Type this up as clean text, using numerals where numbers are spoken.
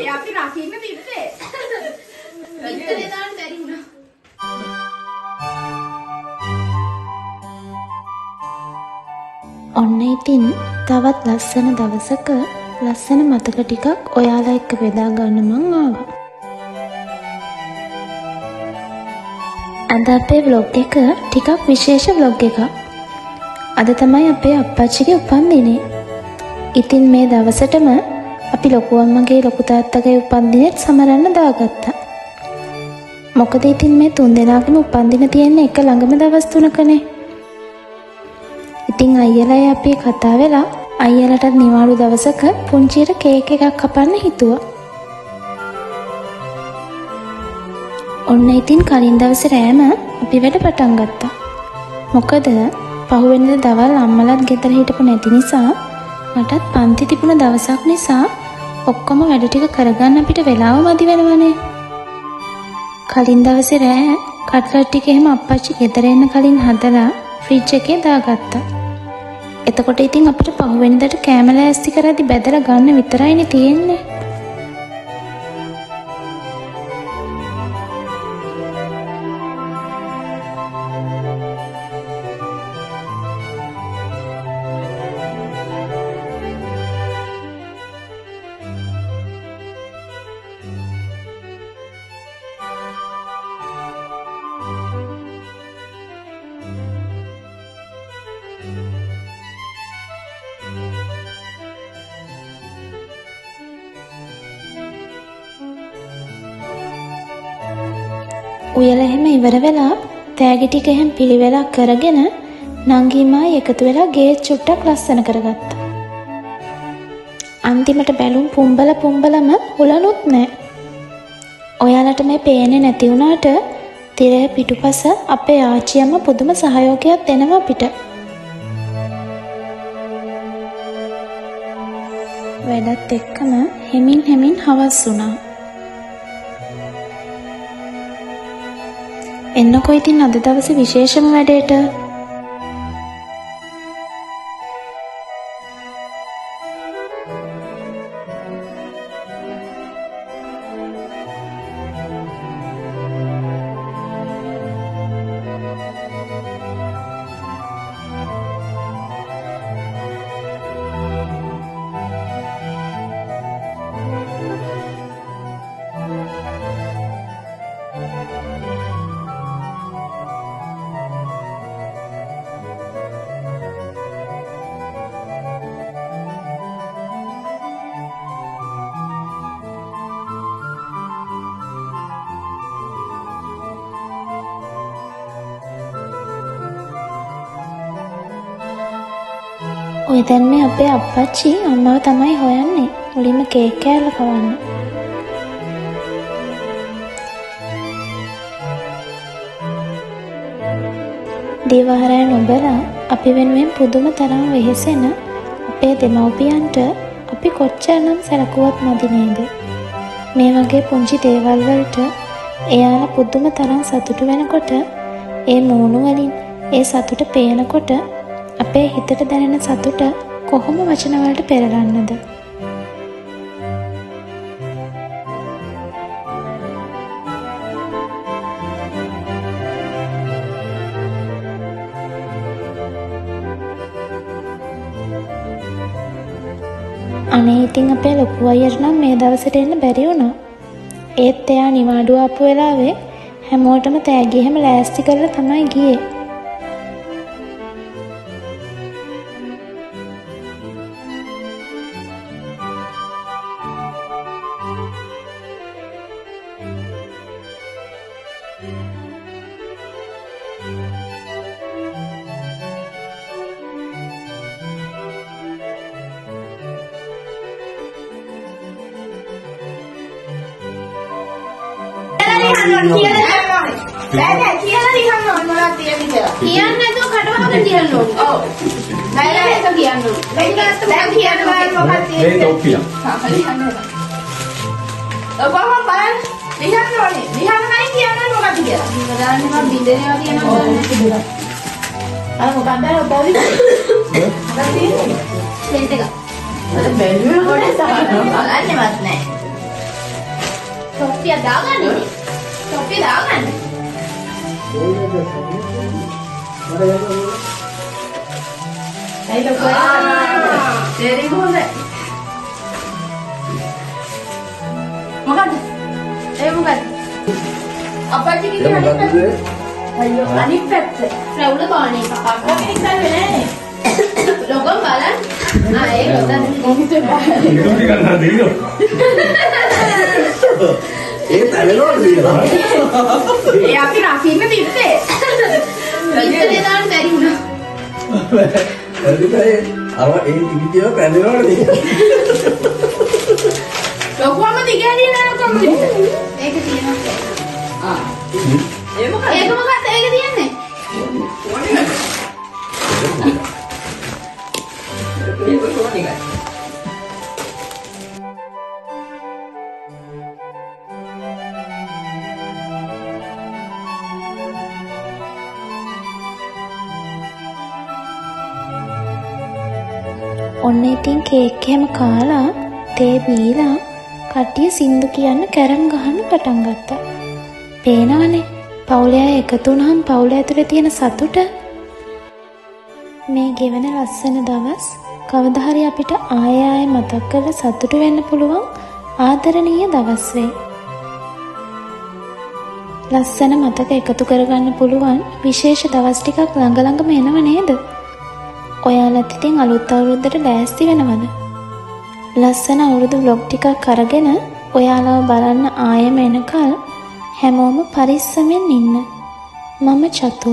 අපි රකින්න තිබ්බේ. ඉතින් දාන්න බැරි වුණා. ඔන්න ඉතින් තවත් ලස්සන දවසක ලස්සන මතක ටිකක් ඔයාලා එක්ක බෙදා ගන්න මං ආවා. අද අපේ vlog එක ටිකක් විශේෂ vlog එකක්. අද තමයි අපේ අප්පච්චිගේ උපන්දිනේ. ඉතින් මේ දවසටම අපි ලොකු අම්මගේ ලොකු තාත්තගේ උපන්දිනෙත් සමරන්න දාගත්තා. මොකද ඉතින් මේ තුන් දෙනාගේම උපන්දින තියෙන්නේ එක ළඟම දවස් තුනකනේ. ඉතින් අයියලා අපි කතා වෙලා අයියලටත් නිවාඩු දවසක පුංචියට කේක් එකක් කපන්න හිතුවා. ඔන්න ඉතින් කලින් දවසේ රෑම අපි වැඩ පටන් ගත්තා. මොකද පහුවෙනිදා දවල් අම්මලාත් ගෙදර හිටපු නැති නිසා මටත් පන්ති තිබුණ දවසක් නිසා ඔක්කොම වැඩ ටික කරගන්න අපිට වෙලාව මදි වෙනවනේ. කලින් දවසේ රෑ කට්ලට් ටික එහෙම අප්පච්චි ගෙදර එන්න කලින් හදලා ෆ්‍රිජ් එකේ දාගත්තා. එතකොට ඉතින් අපිට පහුවෙනිදාට කෑම ලෑස්ති කරද්දි බෙදලා ගන්න විතරයිනේ තියෙන්නේ. උයලා එහෙම ඉවර වෙලා තෑගි ටික එහෙම පිළිවෙලක් කරගෙන නංගිමායි එකතු වෙලා ගේ චුට්ටක් ලස්සන කරගත්තා. අන්තිමට බැලුම් පුම්බලම හුලනුත් නැහැ. ඔයාලට මේ පේන්නේ නැති වුණාට තිරය පිටුපස අපේ ආච්චියම පුදුම සහයෝගයක් දෙනවා අපිට. වැඩත් එක්කම හෙමින් හවස් වුණා. එන්නකො ඉතින් අද දවසේ විශේෂම වැඩේට. ඔය දැන් මේ අපේ අප්පච්චි අම්මව තමයි හොයන්නේ මුලින්ම කේක් කෑල්ල කවන්න. දිවහරය නොබලා අපි වෙනුවෙන් පුදුම තරම් වෙහෙසෙන අපේ දෙමව්පියන්ට අපි කොච්චරනම් සැලකුවත් මදි නේද? මේ වගේ පුංචි දේවල් වලට එයාලා පුදුම තරම් සතුටු වෙනකොට ඒ මූණු වලින් ඒ සතුට පේනකොට අපේ හිතට දැනෙන සතුට කොහොම වචන වලට පෙරලන්නද? අනේ ඉතින් අපේ ලොකු අයියට නම් මේ දවසට එන්න බැරි වුණා. ඒත් එයා නිවාඩුව ආපු වෙලාවේ හැමෝටම තෑගි එහෙම ලෑස්ති කරලා තමයි ගියේ. අර මොකක්ද බැලි ප්ලේට් එක බැලුවේ කොටස බලන්නවත් නැහැ ටොප්පිය දාගන්න ටොප්පිය දාගන්න ඒක කොහෙද දෙරි හොඳ මොකද්ද ඒ මොකද්ද අපච්චි කිව්වේ අනිත් පැත්ත අයියෝ අනිත් පැත්ත රවුල බාණේ කකා කෙනෙක් ගන්නේ නෑනේ ලොකම් බලන්න ඒක හොඳයි ඉතුරු ගන්න දෙන්නෝ ඒ තැවෙනවද කියලා ඒ අපි රකින්න තිබ්බේ ඉතලේ දාන්න බැරි වුණා හරිදේ අර ඒ ටිකිටිය පැනනවද ලොකුවම දිගහැරිය නෑ ඒක තියෙනවා ඒක මොකක්ද ඒක තියන්නේ ඔන්න ඉතින් කේක් එහෙම කාලා තේ බීලා කට්ටිය සින්දු කියන්න කැරම් ගහන්න පටන් ගත්තා. පේනවනේ පවුලේ අය එකතු වුණාම පවුල ඇතුලේ තියෙන සතුට. මේ ගෙවන ලස්සන දවස් කවදා හරි අපිට ආයෙ මතක් කරලා සතුටු වෙන්න පුළුවන් ආදරණීය දවස් වේ. ලස්සන මතක එකතු කරගන්න පුළුවන් විශේෂ දවස් ටිකක් ළඟ ළඟම එනව නේද? ඔයාලත් ඉතින් අලුත් අවුරුද්දට ලෑස්ති වෙනවද? ලස්සන අවුරුදු vlog ටිකක් අරගෙන ඔයාලව බලන්න ආයෙම එනකල් හැමෝම පරිස්සමෙන් ඉන්න. මම චතු.